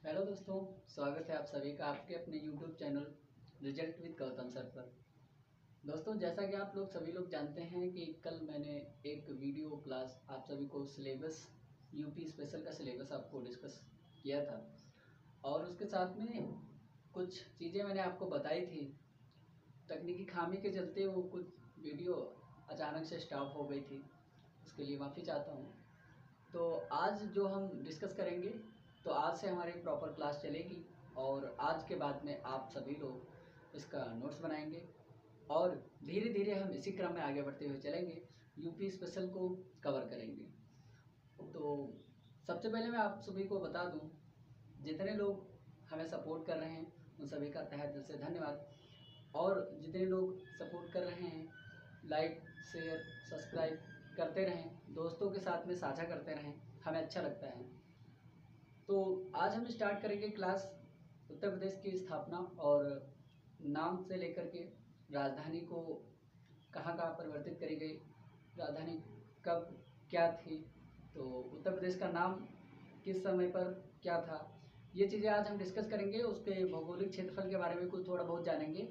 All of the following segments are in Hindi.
हेलो दोस्तों, स्वागत है आप सभी का आपके अपने YouTube channel result with Gautam sir पर। दोस्तों, जैसा कि आप लोग सभी लोग जानते हैं कि कल मैंने एक वीडियो क्लास आप सभी को सिलेबस यूपी स्पेशल का सिलेबस आपको डिस्कस किया था और उसके साथ में कुछ चीज़ें मैंने आपको बताई थी। तकनीकी खामी के चलते वो कुछ वीडियो अचानक से स्टॉप हो गई थी, उसके लिए माफ़ी चाहता हूँ। तो आज जो हम डिस्कस करेंगे, तो आज से हमारी प्रॉपर क्लास चलेगी और आज के बाद में आप सभी लोग इसका नोट्स बनाएंगे और धीरे धीरे हम इसी क्रम में आगे बढ़ते हुए चलेंगे, यूपी स्पेशल को कवर करेंगे। तो सबसे पहले मैं आप सभी को बता दूं, जितने लोग हमें सपोर्ट कर रहे हैं उन सभी का तहे दिल से धन्यवाद। और जितने लोग सपोर्ट कर रहे हैं, लाइक शेयर सब्सक्राइब करते रहें, दोस्तों के साथ में साझा करते रहें, हमें अच्छा लगता है। तो आज हम स्टार्ट करेंगे क्लास उत्तर प्रदेश की स्थापना और नाम से लेकर के राजधानी को कहाँ कहाँ परिवर्तित करी गई, राजधानी कब क्या थी, तो उत्तर प्रदेश का नाम किस समय पर क्या था, ये चीज़ें आज हम डिस्कस करेंगे। उसके भौगोलिक क्षेत्रफल के बारे में कुछ थोड़ा बहुत जानेंगे,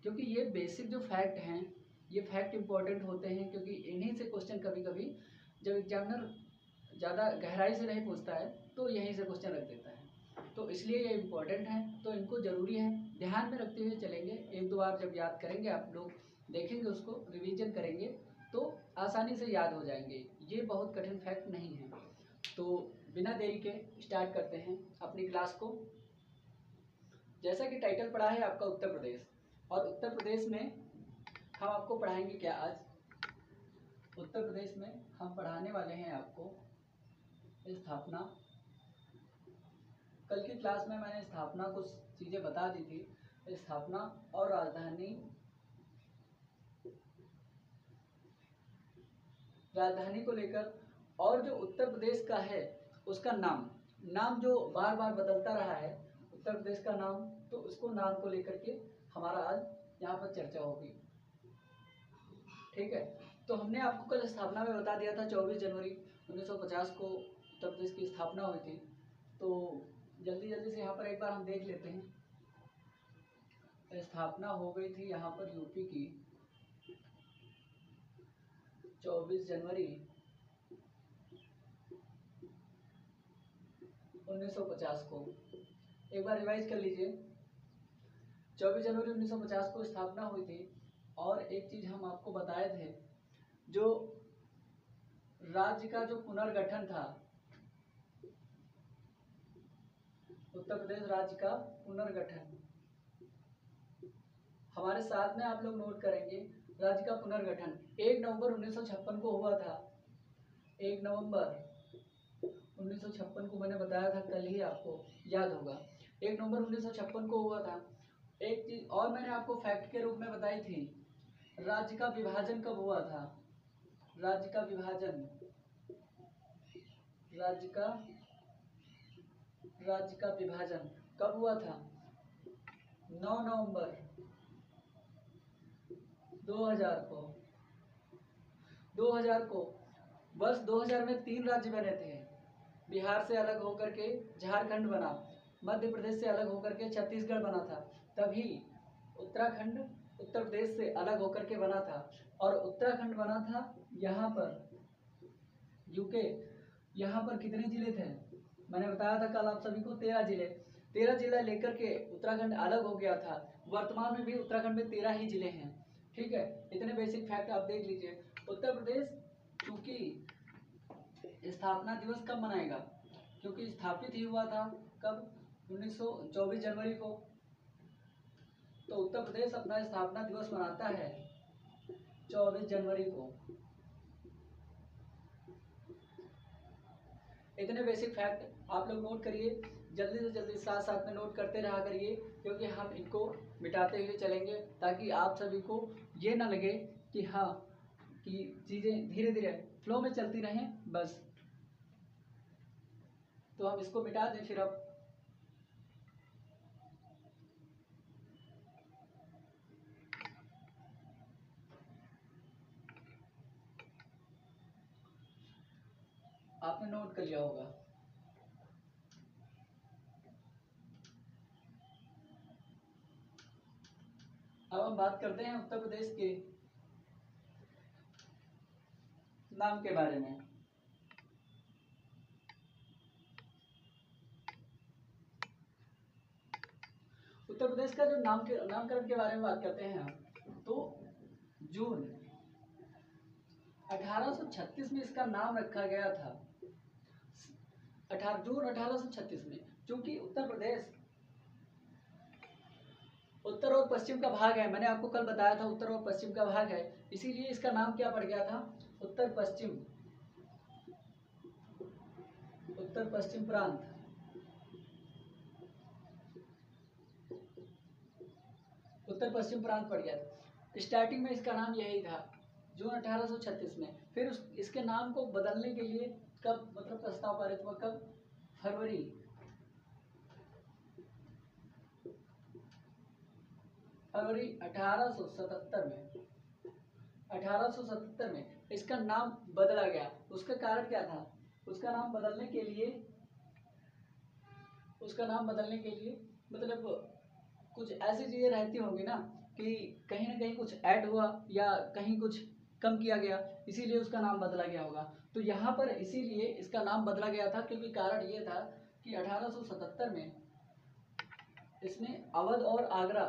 क्योंकि ये बेसिक जो फैक्ट हैं ये फैक्ट इम्पॉर्टेंट होते हैं, क्योंकि इन्हीं से क्वेश्चन कभी कभी जब एग्जामिनर ज़्यादा गहराई से नहीं पूछता है तो यहीं से क्वेश्चन रख देता है। तो इसलिए ये इम्पोर्टेंट है, तो इनको ज़रूरी है ध्यान में रखते हुए चलेंगे। एक दो बार जब याद करेंगे, आप लोग देखेंगे, उसको रिवीजन करेंगे तो आसानी से याद हो जाएंगे। ये बहुत कठिन फैक्ट नहीं है। तो बिना देरी के स्टार्ट करते हैं अपनी क्लास को। जैसा कि टाइटल पढ़ा है आपका उत्तर प्रदेश, और उत्तर प्रदेश में हम आपको पढ़ाएंगे क्या आज। उत्तर प्रदेश में हम पढ़ाने वाले हैं आपको स्थापना। कल की क्लास में मैंने स्थापना कुछ चीज़ें बता दी थी, स्थापना और राजधानी को लेकर, और जो उत्तर प्रदेश का है उसका नाम जो बार बार बदलता रहा है उत्तर प्रदेश का नाम, तो उसको नाम को लेकर के हमारा आज यहाँ पर चर्चा होगी। ठीक है, तो हमने आपको कल स्थापना में बता दिया था 24 जनवरी 1950 को उत्तर प्रदेश की स्थापना हुई थी। तो जल्दी जल्दी से यहाँ पर एक बार हम देख लेते हैं। स्थापना हो गई थी यहाँ पर यूपी की 24 जनवरी 1950 को। एक बार रिवाइज कर लीजिए, 24 जनवरी 1950 को स्थापना हुई थी। और एक चीज हम आपको बताए थे, जो राज्य का जो पुनर्गठन था, उत्तर प्रदेश राज्य का पुनर्गठन, हमारे साथ में आप लोग नोट करेंगे। राज्य का पुनर्गठन 1 नवंबर 1956 को हुआ था। 1 नवंबर 1956 को मैंने बताया था, कल ही आपको याद होगा। 1 नवंबर 1956 को हुआ था। एक चीज और मैंने आपको फैक्ट के रूप में बताई थी, राज्य का विभाजन कब हुआ था। राज्य का विभाजन, राज्य का विभाजन कब हुआ था। 9 नवंबर 2000 को। 2000 को वर्ष 2000 में 3 राज्य बने थे। बिहार से अलग होकर के झारखंड बना, मध्य प्रदेश से अलग होकर के छत्तीसगढ़ बना था। तभी उत्तराखंड उत्तर प्रदेश से अलग होकर के बना था, और उत्तराखंड बना था यहाँ पर यूके। यहाँ पर कितने जिले थे, मैंने बताया था कल आप सभी को 13 जिले। 13 जिला लेकर के उत्तराखंड अलग हो गया था। वर्तमान में भी उत्तराखंड में 13 ही जिले हैं। ठीक है, इतने बेसिक फैक्ट आप देख लीजिए। उत्तर प्रदेश चूंकि स्थापना दिवस कब मनाएगा, क्योंकि स्थापित ही हुआ था कब, 24 जनवरी को। तो उत्तर प्रदेश अपना स्थापना दिवस मनाता है 24 जनवरी को। इतने बेसिक फैक्ट आप लोग नोट करिए, जल्दी से जल्दी साथ साथ में नोट करते रहा करिए, क्योंकि हम इनको मिटाते हुए चलेंगे, ताकि आप सभी को ये ना लगे कि हाँ कि चीज़ें धीरे धीरे फ्लो में चलती रहें बस। तो हम इसको मिटा दें फिर। अब आपने नोट कर लिया होगा। हम बात करते हैं उत्तर प्रदेश के नाम के बारे में। उत्तर प्रदेश का जो नामकरण के बारे में बात करते हैं हम, तो जून 1836 में इसका नाम रखा गया था। जून 1836 में, क्योंकि उत्तर प्रदेश उत्तर और पश्चिम का भाग है, मैंने आपको कल बताया था उत्तर और पश्चिम का भाग है, इसीलिए इसका नाम क्या पड़ गया था, उत्तर पश्चिम प्रांत। उत्तर पश्चिम प्रांत पड़ गया था। स्टार्टिंग में इसका नाम यही था जून 1836 में। फिर इसके नाम को बदलने के लिए कब मतलब प्रस्ताव पारित हुआ, कब, फरवरी 1877 में इसका नाम बदला गया। उसका कारण क्या था, उसका नाम बदलने के लिए मतलब कुछ ऐसी चीजें रहती होंगी ना कि कहीं ना कहीं कुछ ऐड हुआ या कहीं कुछ कम किया गया, इसीलिए उसका नाम बदला गया होगा। तो यहाँ पर इसीलिए इसका नाम बदला गया था, क्योंकि कारण ये था कि 1877 में इसमें अवध और आगरा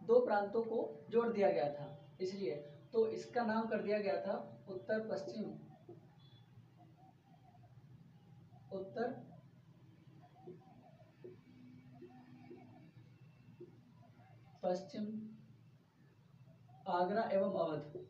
दो प्रांतों को जोड़ दिया गया था, इसलिए तो इसका नाम कर दिया गया था उत्तर पश्चिम आगरा एवं अवध।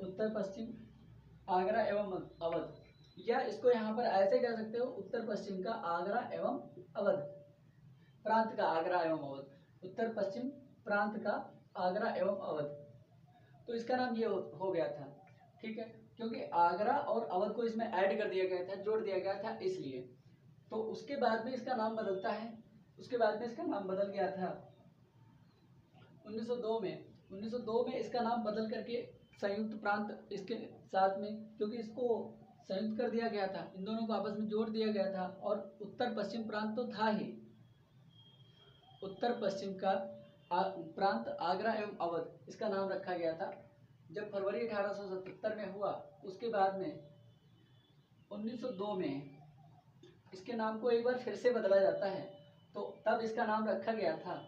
उत्तर पश्चिम आगरा एवं अवध, या इसको यहाँ पर ऐसे कह सकते हो, उत्तर पश्चिम का आगरा एवं अवध प्रांत का आगरा एवं अवध, उत्तर पश्चिम प्रांत का आगरा एवं अवध। तो इसका नाम ये हो गया था, ठीक है, क्योंकि आगरा और अवध को इसमें ऐड कर दिया गया था, जोड़ दिया गया था, इसलिए। तो उसके बाद में इसका नाम बदलता है, उसके बाद में इसका नाम बदल गया था 1902 में इसका नाम बदल करके संयुक्त प्रांत इसके साथ में, क्योंकि इसको संयुक्त कर दिया गया था, इन दोनों को आपस में जोड़ दिया गया था, और उत्तर पश्चिम प्रांत तो था ही, उत्तर पश्चिम का प्रांत आगरा एवं अवध, इसका नाम रखा गया था। जब फरवरी 1877 में हुआ, उसके बाद में 1902 में इसके नाम को एक बार फिर से बदला जाता है, तो तब इसका नाम रखा गया था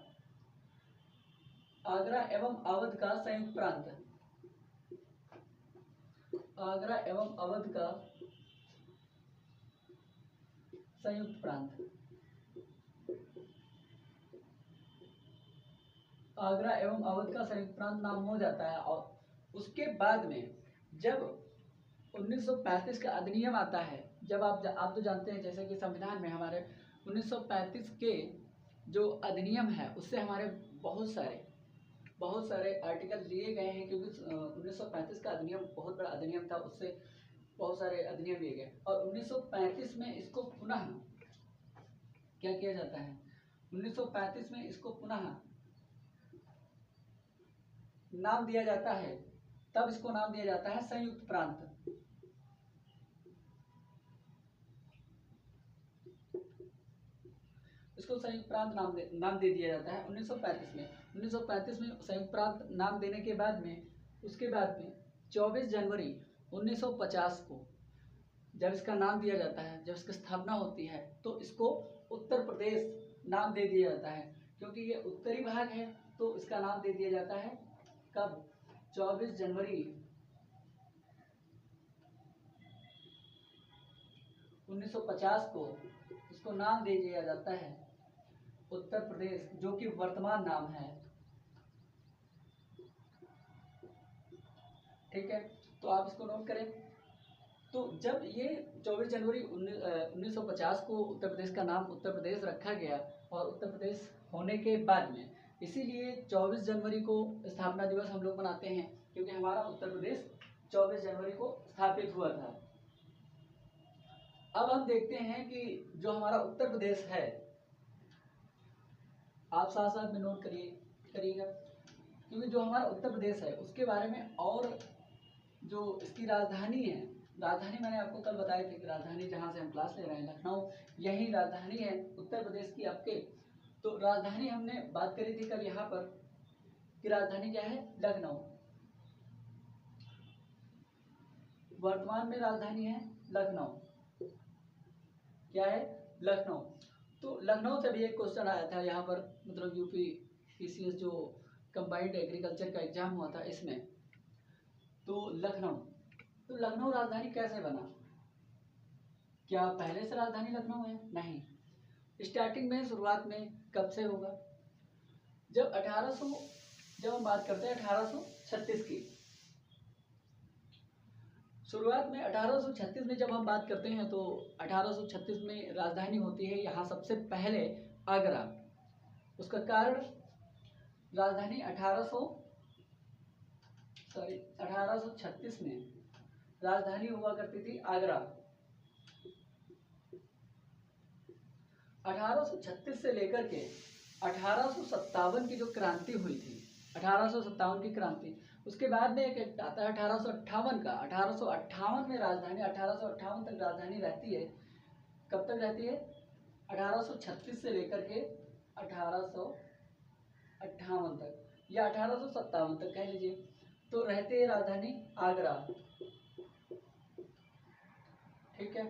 आगरा एवं अवध का संयुक्त प्रांत। आगरा एवं अवध का संयुक्त प्रांत, आगरा एवं अवध का संयुक्त प्रांत नाम हो जाता है। और उसके बाद में जब 1935 का अधिनियम आता है, जब आप तो जानते हैं, जैसे कि संविधान में हमारे 1935 के जो अधिनियम है, उससे हमारे बहुत सारे आर्टिकल लिए गए हैं, क्योंकि 1935 का अधिनियम बहुत बड़ा अधिनियम था, उससे बहुत सारे अधिनियम लिए गए। और 1935 में इसको पुनः क्या किया जाता है, 1935 में इसको पुनः नाम दिया जाता है, तब इसको नाम दिया जाता है संयुक्त प्रांत। इसको संयुक्त प्रांत नाम दे दिया जाता है 1935 में। 1935 में संयुक्त प्रांत नाम देने के बाद में, उसके बाद में 24 जनवरी 1950 को जब इसका नाम दिया जाता है, जब इसकी स्थापना होती है, तो इसको उत्तर प्रदेश नाम दे दिया जाता है, क्योंकि ये उत्तरी भाग है, तो इसका नाम दे दिया जाता है कब, 24 जनवरी 1950 को इसको नाम दे दिया जाता है उत्तर प्रदेश, जो कि वर्तमान नाम है, ठीक है। तो आप इसको नोट करें। तो जब ये 24 जनवरी 1950 को उत्तर प्रदेश का नाम उत्तर प्रदेश रखा गया, और उत्तर प्रदेश होने के बाद में, इसीलिए 24 जनवरी को स्थापना दिवस हम लोग मनाते हैं, क्योंकि हमारा उत्तर प्रदेश 24 जनवरी को स्थापित हुआ था। अब हम देखते हैं कि जो हमारा उत्तर प्रदेश है, आप साथ साथ में नोट करिएगा, क्योंकि जो हमारा उत्तर प्रदेश है उसके बारे में और जो इसकी राजधानी है, राजधानी मैंने आपको कल बताया था कि राजधानी जहाँ से हम क्लास ले रहे हैं लखनऊ, यही राजधानी है उत्तर प्रदेश की आपके। तो राजधानी हमने बात करी थी कल यहाँ पर कि राजधानी क्या है, लखनऊ। वर्तमान में राजधानी है लखनऊ, क्या है, लखनऊ। तो लखनऊ से भी एक क्वेश्चन आया था यहाँ पर, मतलब यूपी पीसीएस जो कंबाइंड एग्रीकल्चर का एग्जाम हुआ था इसमें। तो लखनऊ राजधानी कैसे बना? क्या पहले से राजधानी लखनऊ है? नहीं, स्टार्टिंग में, शुरुआत में कब से होगा? जब हम बात करते हैं 1836 की, शुरुआत में 1836 में जब हम बात करते हैं तो 1836 में राजधानी होती है यहाँ सबसे पहले आगरा। उसका कारण, राजधानी 1836 में राजधानी हुआ करती थी आगरा। 1836 से लेकर के 1857 की जो क्रांति हुई थी, 1857 की क्रांति, उसके बाद में एक आता है 1858 का। 1858 में राजधानी, 1858 तक राजधानी रहती है। कब तक रहती है? 1836 से लेकर के 1858 तक या 1857 तक कह लीजिए, तो रहती है राजधानी आगरा। ठीक है,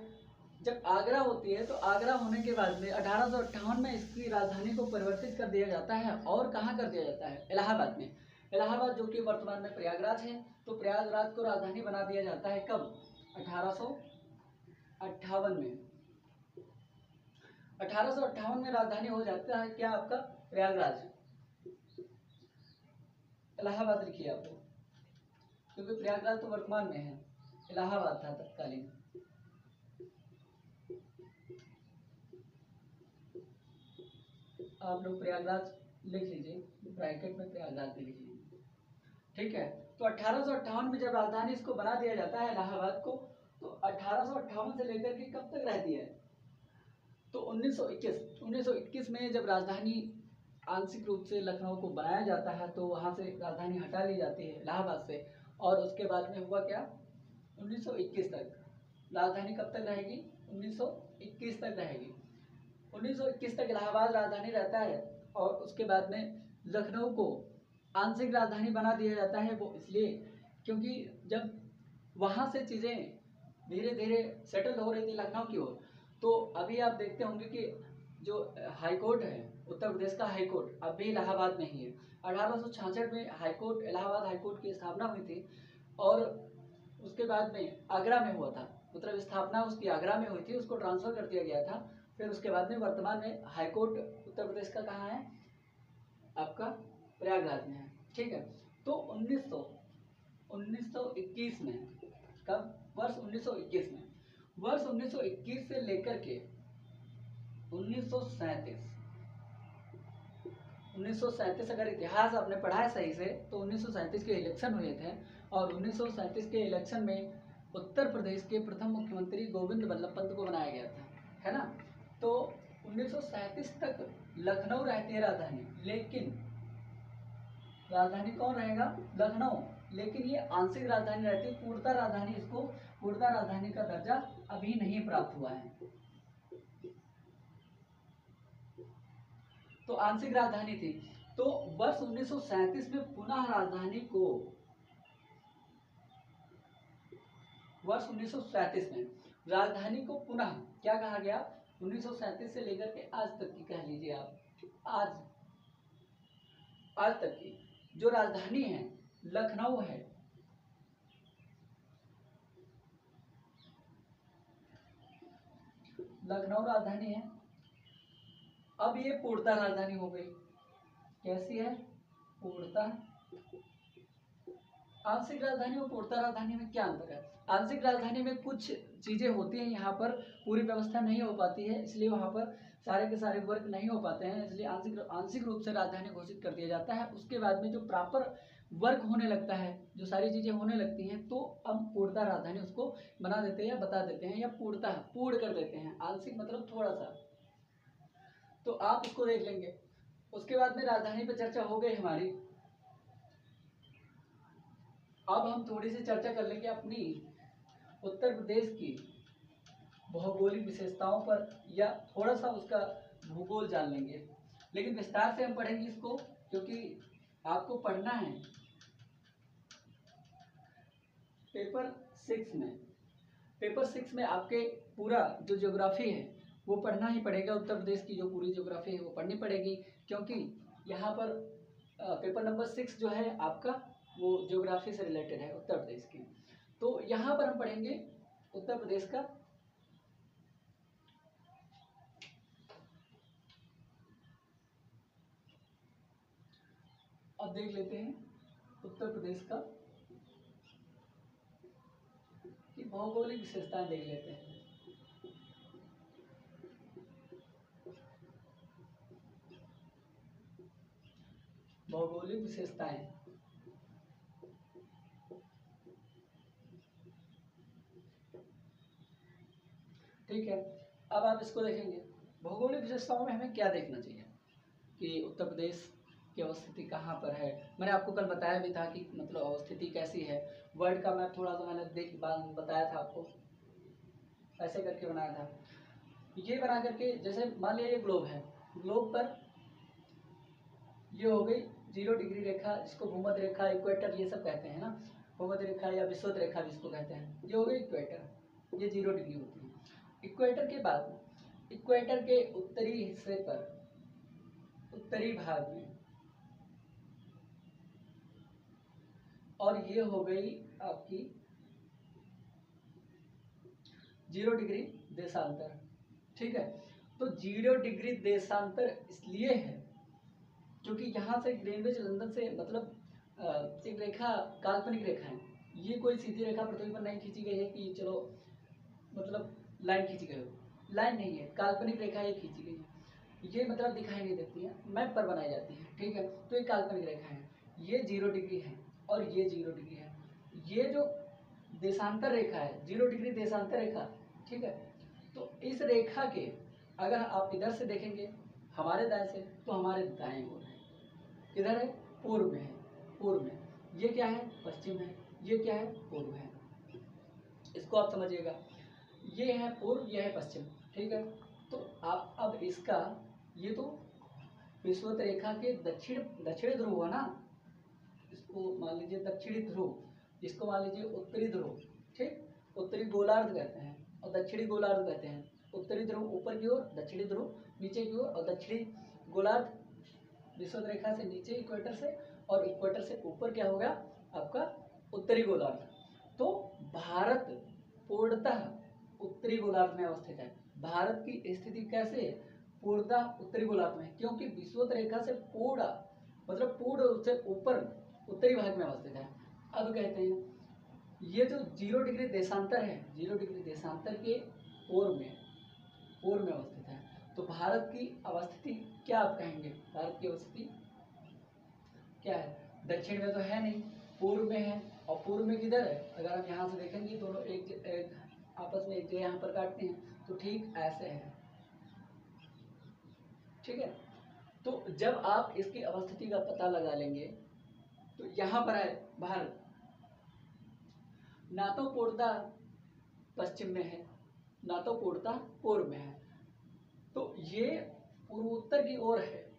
जब आगरा होती है तो आगरा होने के बाद में 1858 में इसकी राजधानी को परिवर्तित कर दिया जाता है। और कहाँ कर दिया जाता है? इलाहाबाद में। इलाहाबाद जो कि वर्तमान में प्रयागराज है, तो प्रयागराज को राजधानी बना दिया जाता है। कब? 1858 में। 1858 में राजधानी हो जाता है क्या आपका? प्रयागराज। इलाहाबाद लिखिए आप, क्योंकि प्रयागराज तो वर्तमान में है, इलाहाबाद था तत्कालीन। आप लोग प्रयागराज लिख लीजिए, ब्रैकेट में प्रयागराज लिख लीजिए। ठीक है, तो 1858 में जब राजधानी इसको बना दिया जाता है इलाहाबाद को, तो 1858 से लेकर के कब तक रहती है? तो 1921 में जब राजधानी आंशिक रूप से लखनऊ को बनाया जाता है, तो वहां से राजधानी हटा ली जाती है इलाहाबाद से। और उसके बाद में हुआ क्या? 1921 तक राजधानी कब तक रहेगी? 1921 तक रहेगी। 1921 तक इलाहाबाद राजधानी रहता है। और उसके बाद में लखनऊ को आंशिक राजधानी बना दिया जाता है। वो इसलिए क्योंकि जब वहाँ से चीज़ें धीरे धीरे सेटल हो रही थी लखनऊ की ओर, तो अभी आप देखते होंगे कि जो हाई कोर्ट है, उत्तर प्रदेश का हाई कोर्ट अभी इलाहाबाद में ही है। 1866 में high court, Allahabad high court की स्थापना हुई थी। और उसके बाद में आगरा में हुआ था, मतलब स्थापना उसकी आगरा में हुई थी, उसको ट्रांसफर कर दिया गया था। फिर उसके बाद में वर्तमान में हाई कोर्ट उत्तर प्रदेश का कहाँ है? आपका प्रयागराज में है। ठीक है, तो 1921 में, कब? वर्ष 1921 में, वर्ष 1921 से लेकर के 1937 अगर इतिहास आपने पढ़ा है सही से, तो 1937 के इलेक्शन हुए थे। और 1937 के इलेक्शन में उत्तर प्रदेश के प्रथम मुख्यमंत्री गोविंद बल्लभ पंत को बनाया गया था, है ना। तो 1937 तक लखनऊ रहती है राजधानी, लेकिन राजधानी कौन रहेगा? लखनऊ। लेकिन ये आंशिक राजधानी रहती है, पूर्णतः राजधानी, इसको पूर्णतः राजधानी का दर्जा अभी नहीं प्राप्त हुआ है। तो आंशिक राजधानी थी। तो वर्ष 1937 में पुनः राजधानी को, वर्ष 1937 में राजधानी को पुनः क्या कहा गया? 1937 से लेकर के आज तक की कह लीजिए आप, आज तक की जो राजधानी है लखनऊ है। लखनऊ राजधानी है। अब ये पूर्णतः राजधानी हो गई। कैसी है? पूर्णतः। आंशिक राजधानी और पूर्णतः राजधानी में क्या अंतर है? आंशिक राजधानी में कुछ चीजें होती हैं, यहाँ पर पूरी व्यवस्था नहीं हो पाती है, इसलिए वहाँ पर सारे के सारे वर्क नहीं हो पाते हैं, इसलिए आंशिक रूप से राजधानी घोषित कर दिया जाता है। उसके बाद में जो प्रॉपर वर्क होने लगता है, जो सारी चीजें होने लगती हैं, तो हम पूर्णतः राजधानी उसको बना देते हैं या बता देते हैं, या पूर्ण कर देते हैं। आंशिक मतलब थोड़ा सा, तो आप इसको देख लेंगे। उसके बाद में राजधानी पर चर्चा हो गई हमारी। अब हम थोड़ी सी चर्चा कर लेंगे अपनी उत्तर प्रदेश की भौगोलिक विशेषताओं पर, या थोड़ा सा उसका भूगोल जान लेंगे, लेकिन विस्तार से हम पढ़ेंगे इसको, क्योंकि आपको पढ़ना है पेपर 6 में आपके पूरा जो ज्योग्राफी है वो पढ़ना ही पड़ेगा। उत्तर प्रदेश की जो पूरी ज्योग्राफी है वो पढ़नी पड़ेगी, क्योंकि यहाँ पर पेपर नंबर 6 जो है आपका वो ज्योग्राफी से रिलेटेड है उत्तर प्रदेश की। तो यहाँ पर हम पढ़ेंगे उत्तर प्रदेश का अब देख लेते हैं उत्तर प्रदेश का की भौगोलिक विशेषताएं देख लेते हैं। भौगोलिक विशेषताएं, ठीक है। अब आप इसको देखेंगे भौगोलिक विशेषताओं में हमें क्या देखना चाहिए कि उत्तर प्रदेश की अवस्थिति कहाँ पर है। मैंने आपको कल बताया भी था कि मतलब अवस्थिति कैसी है। वर्ल्ड का मैप थोड़ा सा मैंने बताया था आपको, ऐसे करके बनाया था। ये बना करके, जैसे मान लिया ये ग्लोब है, ग्लोब पर ये हो गई 0 डिग्री रेखा, जिसको भूमध्य रेखा, इक्वेटर ये सब कहते हैं ना, भूमध्य रेखा या विषुवत रेखा जिसको कहते हैं, ये हो गई इक्वेटर, ये 0 डिग्री होती है। इक्वेटर के बाद इक्वेटर के उत्तरी हिस्से पर, उत्तरी भाग में, और ये हो गई आपकी 0 डिग्री देशांतर, ठीक है। तो 0 डिग्री देशांतर इसलिए है क्योंकि यहाँ से ग्रीनविच लंदन से मतलब एक रेखा, काल्पनिक रेखा है, ये कोई सीधी रेखा पृथ्वी पर नहीं खींची गई है कि चलो मतलब लाइन खींची गई हो, लाइन नहीं है, काल्पनिक रेखा ये खींची गई है, ये मतलब दिखाई नहीं देती है, मैप पर बनाई जाती है, ठीक है। तो ये काल्पनिक रेखा है, ये 0 डिग्री है और ये 0 डिग्री है। ये जो देशांतर रेखा है 0 डिग्री देशांतर रेखा, ठीक है। तो इस रेखा के अगर आप इधर से देखेंगे हमारे दाएं से, तो हमारे दाएं ओर है, किधर है, पूर्व में है, पूर्व में। ये क्या है, पश्चिम है, ये क्या है, पूर्व है। इसको आप समझिएगा, ये है पूर्व, ये है पश्चिम, ठीक है। तो आप अब इसका, ये तो विषुवत रेखा के दक्षिणी ध्रुव हुआ ना, इसको मान लीजिए दक्षिणी ध्रुव, इसको मान लीजिए उत्तरी ध्रुव, ठीक। उत्तरी गोलार्ध कहते हैं और दक्षिणी गोलार्ध कहते हैं। उत्तरी ध्रुव ऊपर की ओर, दक्षिणी ध्रुव नीचे की ओर, और दक्षिणी गोलार्ध विषुवत रेखा से नीचे इक्वेटर से, और इक्वेटर से ऊपर क्या होगा आपका उत्तरी गोलार्ध। तो भारत पूर्णतः उत्तरी गोलार्ध में अवस्थित है। भारत की स्थिति कैसे, पूर्णतः उत्तरी गोलार्ध में, क्योंकि विषुवत रेखा से पूरा मतलब पूर्ण से ऊपर उत्तरी भाग में अवस्थित है। अब कहते हैं ये जो 0 डिग्री देशांतर है, 0 डिग्री देशांतर के पूर्व में अवस्थित है। तो भारत की अवस्थिति क्या आप कहेंगे, भारत की अवस्थिति क्या है, दक्षिण में तो है नहीं, पूर्व में है, और पूर्व में किधर है, अगर हम यहाँ से देखेंगे दोनों एक आपस में एक जगह यहाँ पर काटते हैं तो ठीक ऐसे है, ठीक है। तो जब आप इसकी अवस्थिति का पता लगा लेंगे तो यहाँ पर है भारत, ना तो पूर्णतः पश्चिम में है ना तो पूर्णतः पूर्व में है, तो ये पूर्वोत्तर की ओर है।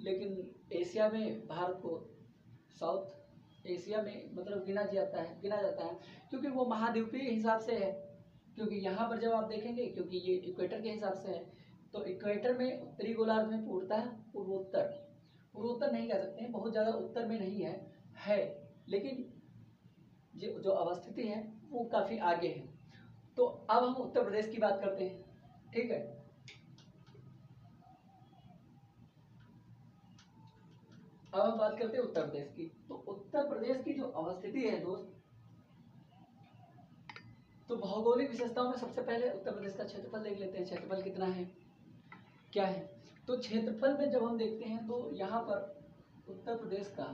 लेकिन एशिया में भारत को साउथ एशिया में मतलब गिना जाता है क्योंकि वो महाद्वीपीय हिसाब से है। क्योंकि यहाँ पर जब आप देखेंगे, क्योंकि ये इक्वेटर के हिसाब से है, तो इक्वेटर में उत्तरी गोलार्ध में पूर्णतः पूर्वोत्तर नहीं कह सकते हैं, बहुत ज़्यादा उत्तर में नहीं है, लेकिन जो अवस्थिति है वो काफ़ी आगे है। तो अब हम उत्तर प्रदेश की बात करते हैं, ठीक है। अब हम बात करते हैं उत्तर प्रदेश की। तो उत्तर प्रदेश की जो अवस्थिति है दोस्त, तो भौगोलिक विशेषताओं में सबसे पहले उत्तर प्रदेश का क्षेत्रफल देख लेते हैं। क्षेत्रफल कितना है, क्या है। तो क्षेत्रफल में जब हम देखते हैं तो यहाँ पर उत्तर प्रदेश का,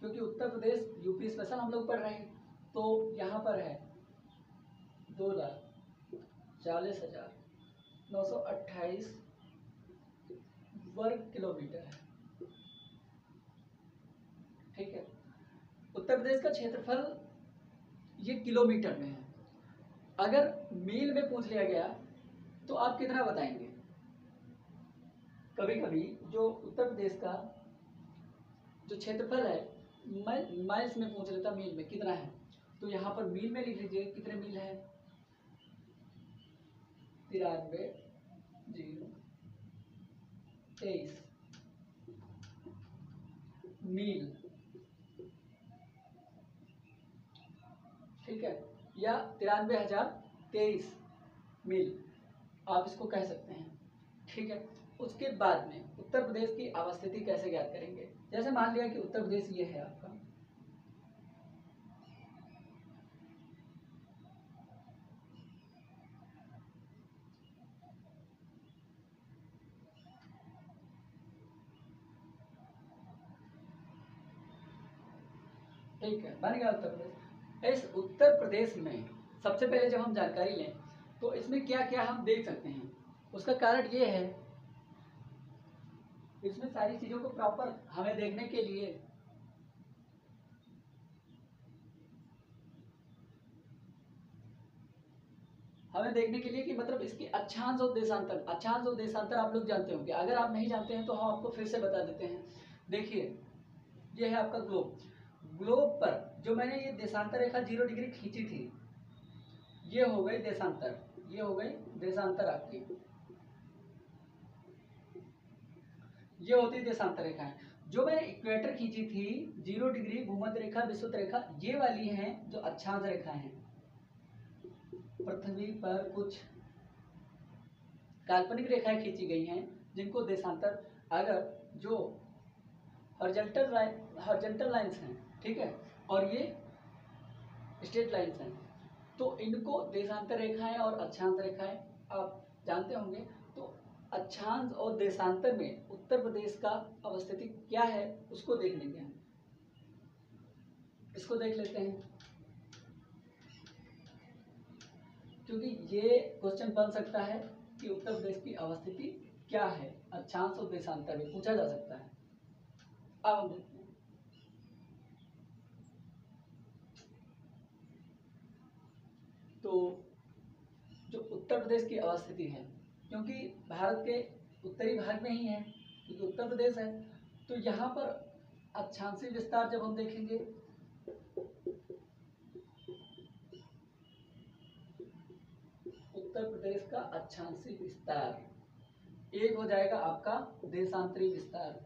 क्योंकि उत्तर प्रदेश यूपी स्पेशल हम लोग पढ़ रहे हैं, तो यहाँ पर है 2,40,928 वर्ग किलोमीटर है, ठीक है। उत्तर प्रदेश का क्षेत्रफल ये किलोमीटर में है। अगर मील में पूछ लिया गया तो आप कितना बताएंगे? कभी कभी जो उत्तर प्रदेश का जो क्षेत्रफल है माइल्स में पूछ लेता, मील में कितना है, तो यहाँ पर मील में लिख लीजिए कितने मील है, 93,023 मील, ठीक है, या 93,023 मील आप इसको कह सकते हैं, ठीक है। उसके बाद में उत्तर प्रदेश की अवस्थिति कैसे ज्ञात करेंगे? जैसे मान लिया कि उत्तर प्रदेश ये है आपका, ठीक है, बन गया उत्तर प्रदेश। इस उत्तर प्रदेश में सबसे पहले जब हम जानकारी लें तो इसमें क्या क्या हम देख सकते हैं, उसका कारण ये है, इसमें सारी चीजों को प्रॉपर हमें देखने के लिए कि मतलब इसकी अक्षांश और देशांतर, अक्षांश और देशांतर आप लोग जानते होंगे, अगर आप नहीं जानते हैं तो हम आपको फिर से बता देते हैं। देखिए ये है आपका ग्लोब, ग्लोब पर जो मैंने ये देशांतर रेखा 0 डिग्री खींची थी, ये हो गई देशांतर, ये हो गई देशांतर आपकी, ये होती है देशांतर रेखाएं। जो मैंने इक्वेटर खींची थी 0 डिग्री भूमध्य रेखा विषुवत रेखा, ये वाली हैं जो अक्षांश रेखाएं हैं। पृथ्वी पर कुछ काल्पनिक रेखाएं खींची गई हैं जिनको देशांतर, अगर जो हॉरिजॉन्टल लाइंस हैं, ठीक है, और ये स्ट्रेट लाइंस हैं, तो इनको देशांतर रेखाएं और अक्षांश रेखाएं आप जानते होंगे। तो अक्षांश और देशांतर में उत्तर प्रदेश का अवस्थिति क्या है उसको देख लेंगे हम, इसको देख लेते हैं, क्योंकि ये क्वेश्चन बन सकता है कि उत्तर प्रदेश की अवस्थिति क्या है, अक्षांश और देशांतर में पूछा जा सकता है। अब हम देखते हैं, तो जो उत्तर प्रदेश की अवस्थिति है, क्योंकि भारत के उत्तरी भाग में ही है, क्योंकि उत्तर प्रदेश है, तो यहाँ पर अक्षांशीय विस्तार जब हम देखेंगे उत्तर प्रदेश का अक्षांशीय विस्तार एक हो जाएगा आपका देशांतरी विस्तार,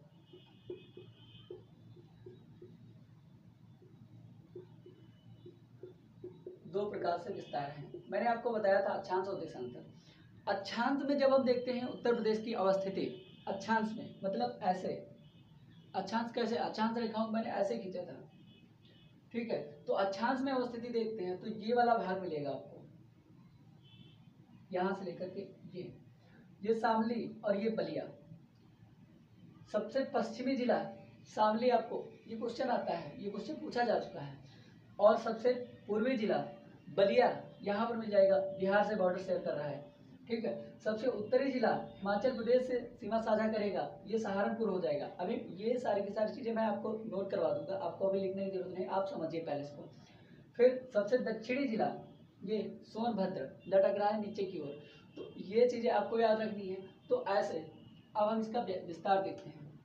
दो प्रकार से विस्तार है। मैंने आपको बताया था अक्षांश और देशांतर। अक्षांश में जब हम देखते हैं उत्तर प्रदेश की अवस्थिति, अक्षांश में मतलब ऐसे, अक्षांश कैसे, अक्षांश रेखाओं मैंने ऐसे खींचा था, ठीक है, तो अक्षांश में अवस्थिति देखते हैं तो ये वाला भाग मिलेगा आपको, यहां से लेकर के ये शामली और ये बलिया। सबसे पश्चिमी जिला शामली, आपको ये क्वेश्चन आता है, ये क्वेश्चन पूछा जा चुका है, और सबसे पूर्वी जिला बलिया यहाँ पर मिल जाएगा, बिहार से बॉर्डर शेयर कर रहा है, ठीक है। सबसे उत्तरी जिला हिमाचल प्रदेश से सीमा साझा करेगा, ये सहारनपुर हो जाएगा। अभी ये सारी की सारी चीजें मैं आपको नोट करवा दूंगा, आपको अभी लिखने की जरूरत नहीं, आप समझिए पहले इसको। फिर सबसे दक्षिणी जिला ये सोनभद्र लटक रहा है नीचे की ओर, तो ये चीजें आपको याद रखनी है। तो ऐसे अब हम इसका विस्तार देखते हैं।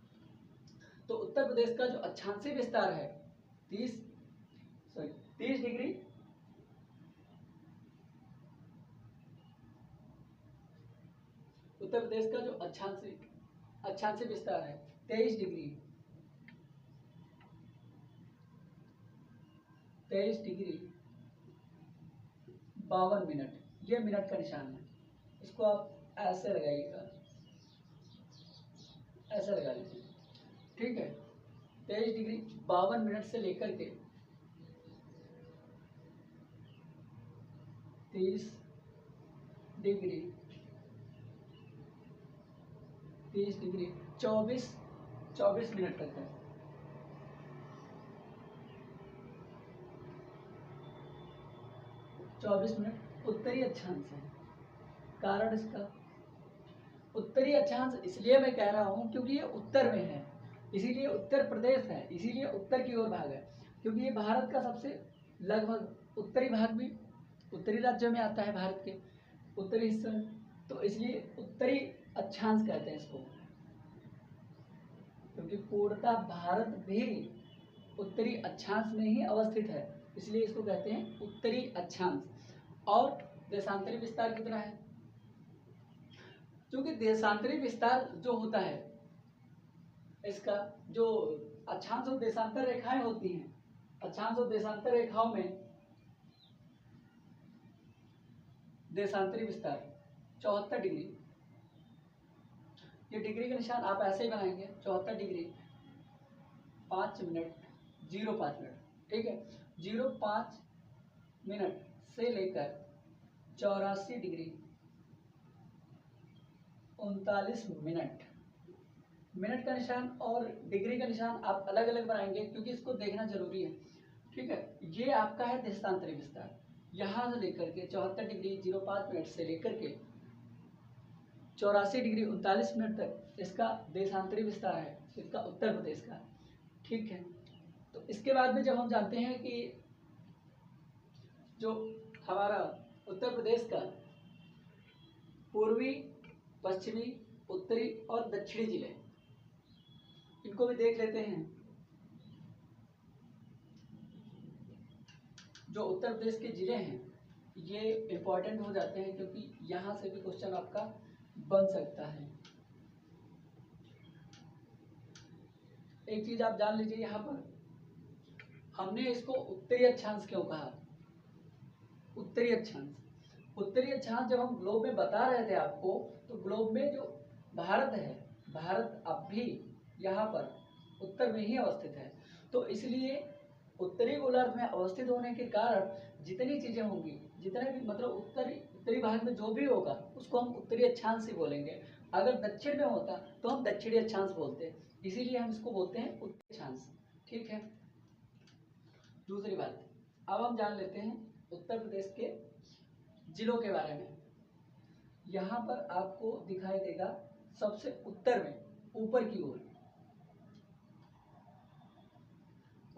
तो उत्तर प्रदेश का जो अक्षांशीय विस्तार है 30 डिग्री, उत्तर प्रदेश का जो अक्षांशीय विस्तार है 23 डिग्री 52 मिनट, ये मिनट का निशान है, इसको आप ऐसे लगाइएगा, ऐसे लगा लीजिए, ठीक है। 23 डिग्री 52 मिनट से लेकर के 30 डिग्री 24 मिनट तक है। चौबीस मिनट उत्तरी अक्षांश है। कारण इसका उत्तरी अक्षांश इसलिए मैं कह रहा हूं क्योंकि ये उत्तर में है, इसीलिए उत्तर प्रदेश है, इसीलिए उत्तर की ओर भाग है, क्योंकि ये भारत का सबसे लगभग उत्तरी भाग भी उत्तरी राज्यों में आता है, भारत के उत्तरी हिस्से में, तो इसलिए उत्तरी अक्षांश कहते हैं इसको, क्योंकि पूर्णतः भारत भी उत्तरी अक्षांश में ही अवस्थित है, इसलिए इसको कहते हैं उत्तरी अक्षांश। और देशांतरी विस्तार कितना है? क्योंकि देशांतरी विस्तार जो होता है इसका, जो अक्षांश और देशांतर रेखाएं होती हैं, अक्षांश और देशांतर रेखाओं में देशांतरी विस्तार 74 डिग्री, ये डिग्री का निशान आप ऐसे ही बनाएंगे 74 डिग्री 5 मिनट 05 मिनट, ठीक है, 05 मिनट से लेकर 84 डिग्री 39 मिनट। मिनट का निशान और डिग्री का निशान आप अलग अलग बनाएंगे क्योंकि इसको देखना जरूरी है, ठीक है। ये आपका है देशांतरी विस्तार, यहाँ से लेकर के 74 डिग्री 05 मिनट से लेकर के 84 डिग्री 39 मिनट तक इसका देशांतरी विस्तार है, इसका उत्तर प्रदेश का, ठीक है। तो इसके बाद में जब हम जानते हैं कि जो हमारा उत्तर प्रदेश का पूर्वी, पश्चिमी, उत्तरी और दक्षिणी जिले, इनको भी देख लेते हैं। जो उत्तर प्रदेश के जिले हैं ये इम्पोर्टेंट हो जाते हैं क्योंकि यहाँ से भी क्वेश्चन आपका बन सकता है। एक चीज आप जान लीजिए, यहाँ पर हमने इसको उत्तरी अक्षांश क्यों कहा? उत्तरी अक्षांश, उत्तरी अक्षांश जब हम ग्लोब में बता रहे थे आपको, तो ग्लोब में जो भारत है, भारत अब भी यहाँ पर उत्तर में ही अवस्थित है, तो इसलिए उत्तरी गोलार्ध में अवस्थित होने के कारण जितनी चीजें होंगी, जितने भी मतलब उत्तरी भाग में जो भी होगा उसको हम उत्तरी अक्षांश ही बोलेंगे। अगर दक्षिण में होता तो हम दक्षिणी अक्षांश बोलते हैं, इसीलिए हम इसको बोलते हैं उत्तरी अक्षांश, ठीक है। दूसरी बात, अब हम जान लेते हैं उत्तर प्रदेश के जिलों के बारे में। यहाँ पर आपको दिखाई देगा सबसे उत्तर में ऊपर की ओर,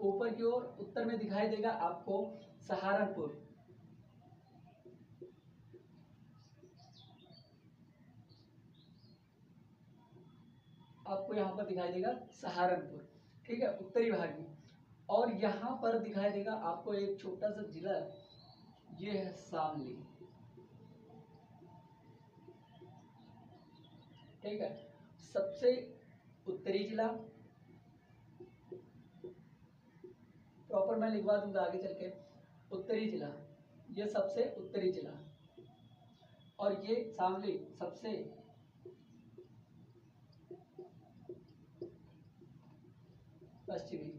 ऊपर की ओर उत्तर में दिखाई देगा आपको सहारनपुर, आपको यहाँ पर दिखाई देगा सहारनपुर, ठीक है, उत्तरी भाग में। और यहाँ पर दिखाई देगा आपको एक छोटा सा जिला, ये है शामली, ठीक है, सबसे उत्तरी जिला, प्रॉपर मैं लिखवा दूंगा आगे चल के, उत्तरी जिला, ये सबसे उत्तरी जिला, और ये शामली सबसे पश्चिमी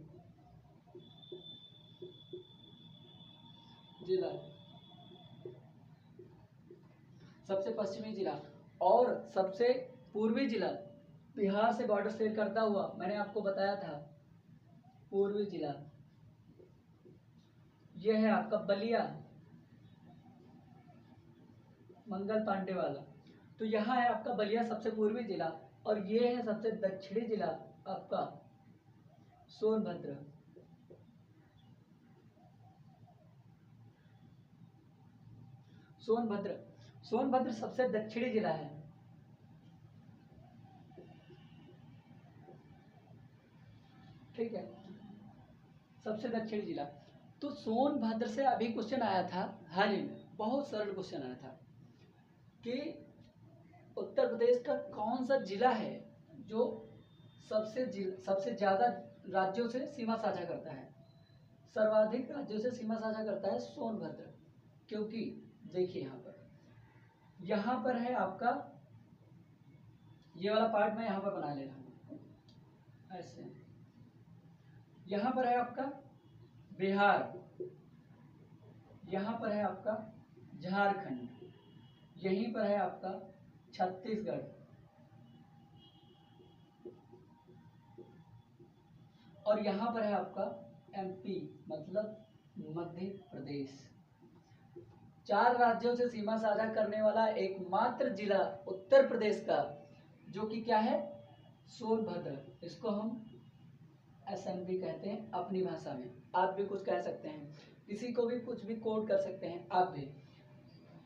जिला, सबसे पश्चिमी जिला, और सबसे पूर्वी जिला, बिहार से बॉर्डर शेयर करता हुआ, मैंने आपको बताया था पूर्वी जिला, यह है आपका बलिया, मंगल पांडे वाला। तो यहाँ है आपका बलिया सबसे पूर्वी जिला, और ये है सबसे दक्षिणी जिला आपका सोनभद्र। सोनभद्र, सोनभद्र सबसे दक्षिणी जिला है, ठीक है, सबसे दक्षिणी जिला। तो सोनभद्र से अभी क्वेश्चन आया था हाल ही में, बहुत सरल क्वेश्चन आया था कि उत्तर प्रदेश का कौन सा जिला है जो सबसे ज्यादा राज्यों से सीमा साझा करता है, सर्वाधिक राज्यों से सीमा साझा करता है सोनभद्र। क्योंकि देखिए यहाँ पर है आपका, ये वाला पार्ट मैं यहाँ पर बना ले रहा हूँ ऐसे, यहाँ पर है आपका बिहार, यहाँ पर है आपका झारखंड, यहीं पर है आपका छत्तीसगढ़, और यहाँ पर है आपका एमपी मतलब मध्य प्रदेश। 4 राज्यों से सीमा साझा करने वाला एकमात्र जिला उत्तर प्रदेश का, जो कि क्या है, सोनभद्र, इसको हम असेंबली कहते हैं अपनी भाषा में। आप भी कुछ कह सकते हैं, किसी को भी कुछ भी कोड कर सकते हैं आप भी।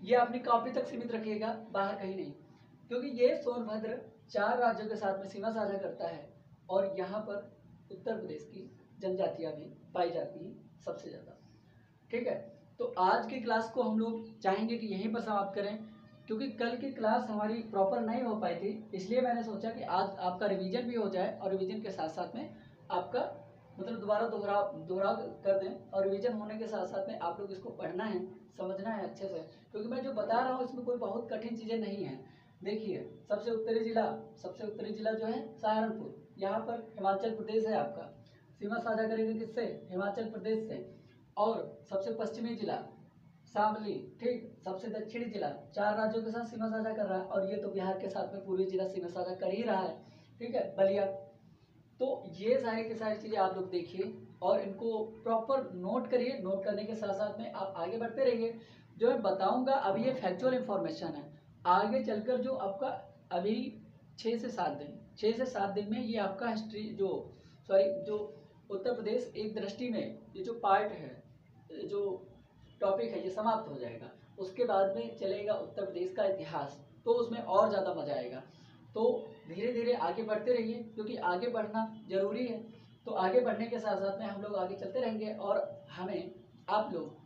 ये अपनी कॉपी तक सीमित रखिएगा, बाहर कहीं नहीं, क्योंकि ये सोनभद्र 4 राज्यों के साथ में सीमा साझा करता है और यहाँ पर उत्तर प्रदेश की जनजातियाँ भी पाई जाती हैं सबसे ज़्यादा। ठीक है, तो आज की क्लास को हम लोग चाहेंगे कि यहीं पर समाप्त करें, क्योंकि कल की क्लास हमारी प्रॉपर नहीं हो पाई थी, इसलिए मैंने सोचा कि आज आपका रिवीजन भी हो जाए और रिवीजन के साथ साथ में आपका मतलब दोबारा दोहरा कर दें, और रिवीजन होने के साथ साथ में आप लोग इसको पढ़ना है, समझना है अच्छे से, क्योंकि मैं जो बता रहा हूँ इसमें कोई बहुत कठिन चीज़ें नहीं हैं। देखिए, सबसे उत्तरी जिला जो है सहारनपुर, यहाँ पर हिमाचल प्रदेश है आपका, सीमा साझा करेंगे किससे? हिमाचल प्रदेश से। और सबसे पश्चिमी जिला शामली, ठीक, सबसे दक्षिणी जिला 4 राज्यों के साथ सीमा साझा कर रहा है, और ये तो बिहार के साथ में पूर्वी जिला सीमा साझा कर ही रहा है। ठीक है, बलिया। तो ये सारी की सारी चीज़ें आप लोग देखिए और इनको प्रॉपर नोट करिए। नोट करने के साथ साथ में आप आगे बढ़ते रहिए। जो मैं बताऊंगा अभी ये फैक्चुअल इंफॉर्मेशन है, आगे चलकर जो आपका अभी 6 से 7 दिन में ये आपका हिस्ट्री जो उत्तर प्रदेश एक दृष्टि में ये जो पार्ट है, जो टॉपिक है, ये समाप्त हो जाएगा। उसके बाद में चलेगा उत्तर प्रदेश का इतिहास, तो उसमें और ज़्यादा मजा आएगा। तो धीरे धीरे आगे बढ़ते रहिए, क्योंकि आगे बढ़ना जरूरी है। तो आगे बढ़ने के साथ साथ में हम लोग आगे चलते रहेंगे और हमें आप लोग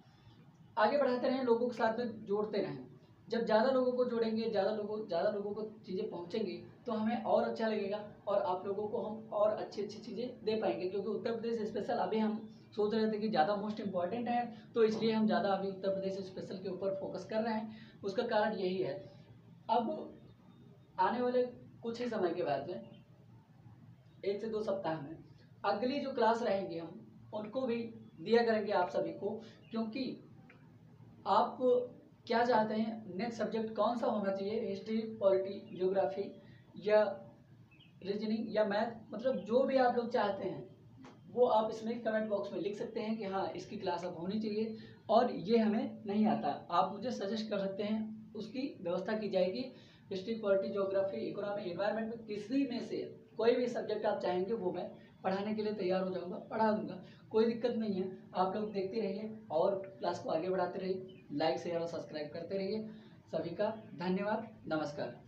आगे बढ़ाते रहें, लोगों के साथ में जोड़ते रहें। जब ज़्यादा लोगों को जोड़ेंगे, ज़्यादा लोगों को चीज़ें पहुँचेंगी, तो हमें और अच्छा लगेगा और आप लोगों को हम और अच्छी चीज़ें दे पाएंगे। क्योंकि उत्तर प्रदेश स्पेशल अभी हम सोच रहे थे कि ज़्यादा मोस्ट इम्पॉर्टेंट है, तो इसलिए हम ज़्यादा अभी उत्तर प्रदेश स्पेशल के ऊपर फोकस कर रहे हैं। उसका कारण यही है। अब आने वाले कुछ ही समय के बाद में 1 से 2 सप्ताह में अगली जो क्लास रहेंगी हम उनको भी दिया करेंगे आप सभी को, क्योंकि आप क्या चाहते हैं, नेक्स्ट सब्जेक्ट कौन सा होना चाहिए, हिस्ट्री, पॉलिटी, ज्योग्राफी या रीजनिंग या मैथ, मतलब जो भी आप लोग चाहते हैं वो आप इसमें कमेंट बॉक्स में लिख सकते हैं कि हाँ इसकी क्लास अब होनी चाहिए और ये हमें नहीं आता, आप मुझे सजेस्ट कर सकते हैं, उसकी व्यवस्था की जाएगी। History, polity, geography, economy, environment में किसी में से कोई भी सब्जेक्ट आप चाहेंगे वो मैं पढ़ाने के लिए तैयार हो जाऊंगा, पढ़ा दूंगा, कोई दिक्कत नहीं है। आप लोग देखते रहिए और क्लास को आगे बढ़ाते रहिए, लाइक शेयर और सब्सक्राइब करते रहिए। सभी का धन्यवाद, नमस्कार।